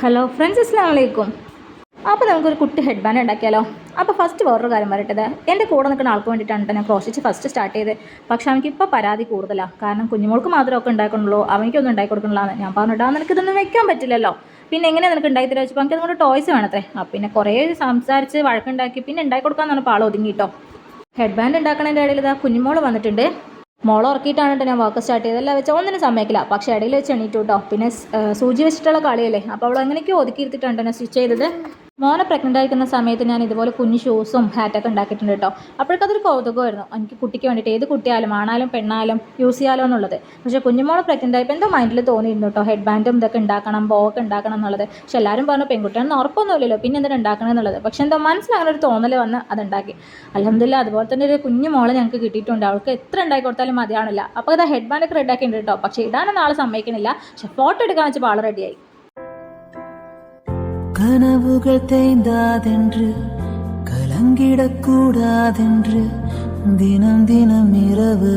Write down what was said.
Hello friends, അസ്സലാമു അലൈക്കും. അപ്പോൾ നമുക്കൊരു കുട്ടി ഹെഡ് ബാൻഡ് ഉണ്ടാക്കിയാലോ. അപ്പോൾ ഫസ്റ്റ് വേറൊരു കാര്യം പറയട്ടത്, എൻ്റെ കൂടെ നിൽക്കുന്ന ആൾക്ക് വേണ്ടിയിട്ടാണ് ഞാൻ ക്രോഷിച്ച് ഫസ്റ്റ് സ്റ്റാർട്ട് ചെയ്ത്. പക്ഷേ അവനിക്കിപ്പോൾ പരാതി കൂടുതലാണ്. കാരണം കുഞ്ഞുമോൾക്ക് മാത്രമൊക്കെ ഉണ്ടാക്കണുള്ളൂ, അവനിക്കൊന്നും ഉണ്ടാക്കി കൊടുക്കണില്ലാന്ന്. ഞാൻ പറഞ്ഞിട്ടാ നിനക്കിതൊന്നും വെക്കാൻ പറ്റില്ലല്ലോ, പിന്നെ എങ്ങനെ നിനക്ക് ഉണ്ടാക്കി തരാ വെച്ചപ്പോൾ എനിക്ക് അതുകൊണ്ട് ടോയ്സ് വേണത്രേ. പിന്നെ കുറേ സംസാരിച്ച് വഴക്കുണ്ടാക്കി പിന്നെ ഉണ്ടാക്കി കൊടുക്കാമെന്നാണ് പാൾ ഒതുങ്ങിയിട്ടോ. ഹെഡ് ബാൻഡ് ഉണ്ടാക്കണതിൻ്റെ ഇടയിൽ ഇതാ കുഞ്ഞുമോൾ വന്നിട്ടുണ്ട്. മോളെ ഉറക്കിയിട്ടാണ് ഞാൻ വർക്ക് സ്റ്റാർട്ട് ചെയ്തത്. എല്ലാം വെച്ചാൽ ഒന്നിനും സമ്മതിക്കില്ല. പക്ഷേ ഇടയിൽ വെച്ച് എണീറ്റു കേട്ടോ. പിന്നെ സൂചി വെച്ചിട്ടുള്ള കളിയല്ലേ, അപ്പോൾ അവൾ എങ്ങനെയൊക്കെയോ ഒതുക്കിയിരുത്തിട്ടാണ് ഞാൻ സ്റ്റിച്ച് ചെയ്തത്. മോനെ പ്രഗ്നൻ്റ് ആയിരിക്കുന്ന സമയത്ത് ഞാൻ ഇതുപോലെ കുഞ്ഞു ഷൂസും ഹാറ്റൊക്കെ ഉണ്ടാക്കിയിട്ടുണ്ട് കേട്ടോ. അപ്പോഴേക്കതൊരു കൗതുകമായിരുന്നു എനിക്ക്, കുട്ടിക്ക് വേണ്ടിയിട്ട് ഏത് കുട്ടിയായാലും ആണായാലും പെണ്ണായാലും യൂസ് ചെയ്യാലോ എന്നുള്ളത്. പക്ഷേ കുഞ്ഞുമോളെ പ്രഗ്നൻ്റ് ആയപ്പോൾ എന്തോ മൈൻഡിൽ തോന്നിയിരുന്നു കേട്ടോ, ഹെഡ് ബാൻഡും ഇതൊക്കെ ഉണ്ടാക്കണം, ബോക്കെ ഉണ്ടാക്കണം എന്നുള്ളത്. പക്ഷേ എല്ലാവരും പറഞ്ഞു പെൺകുട്ടിയാണെന്ന് ഉറപ്പൊന്നുമില്ലല്ലോ, പിന്നെ എന്തിനാ ഉണ്ടാക്കണം എന്നുള്ളത്. പക്ഷേ എന്തോ മനസ്സിൽ അങ്ങനെ ഒരു തോന്നൽ വന്ന് അതുണ്ടാക്കി. അൽഹംദുലില്ലാ, അതുപോലെ തന്നെ ഒരു കുഞ്ഞു മോളെ ഞങ്ങൾക്ക് കിട്ടിയിട്ടുണ്ട്. അവൾക്ക് എത്ര ഉണ്ടാക്കി കൊടുത്താലും മതിയാണില്ല. അപ്പോൾ ഇത് ഹെഡ് ബാൻഡൊക്കെ റെഡിയാക്കിയിട്ടുണ്ട് കേട്ടോ. പക്ഷേ ഇടാനൊന്നും ആൾ സമ്മതിക്കണില്ല. പക്ഷേ ഫോട്ടോ എടുക്കാൻ വെച്ചപ്പോൾ ആൾ റെഡിയായി. கனவுகள் தேய்ந்தாதென்று கலங்கிடக்கூடாதென்று தினம் தினம் இரவு